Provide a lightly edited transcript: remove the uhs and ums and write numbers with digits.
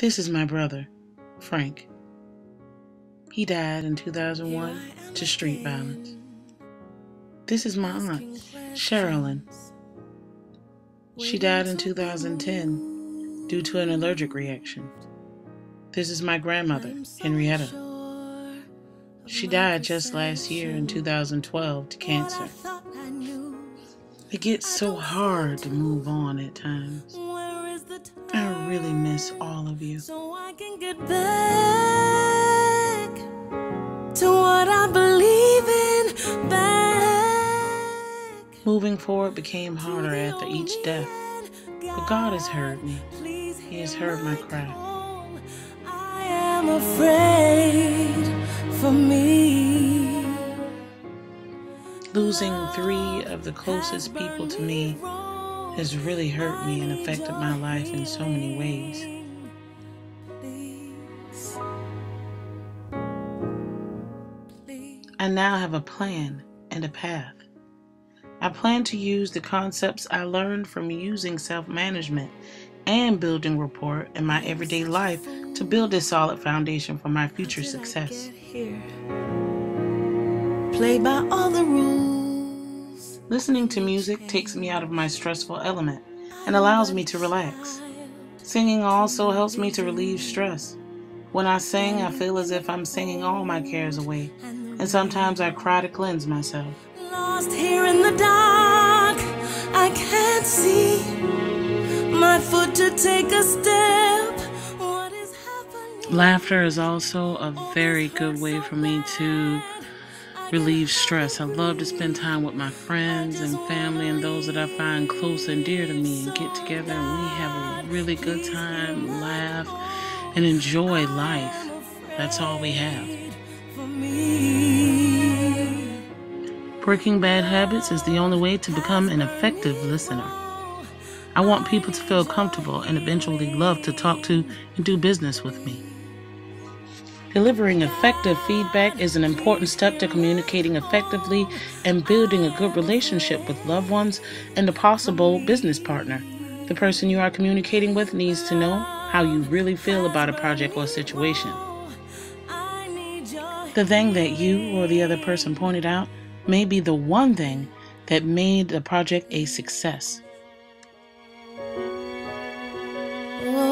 This is my brother, Frank. He died in 2001 to street violence. This is my aunt, Sherilyn. She died in 2010 due to an allergic reaction. This is my grandmother, Henrietta. She died just last year in 2012 to cancer. It gets so hard to move on at times. I really miss all of you. So I can get back to what I believe in back. Moving forward became harder after each death, but God has heard me. He has heard my cry. I am afraid for me. Losing 3 of the closest people to me has really hurt me and affected my life in so many ways. I now have a plan and a path. I plan to use the concepts I learned from using self-management and building rapport in my everyday life to build a solid foundation for my future success. Play by all the rules. Listening to music takes me out of my stressful element and allows me to relax. Singing also helps me to relieve stress. When I sing, I feel as if I'm singing all my cares away, and sometimes I cry to cleanse myself. Lost here in the dark, I can't see my foot to take a step. What is happening? Laughter is also a very good way for me to relieve stress. I love to spend time with my friends and family and those that I find close and dear to me and get together and we have a really good time, laugh, and enjoy life. That's all we have. Breaking bad habits is the only way to become an effective listener. I want people to feel comfortable and eventually love to talk to and do business with me. Delivering effective feedback is an important step to communicating effectively and building a good relationship with loved ones and a possible business partner. The person you are communicating with needs to know how you really feel about a project or situation. The thing that you or the other person pointed out may be the one thing that made the project a success. Whoa.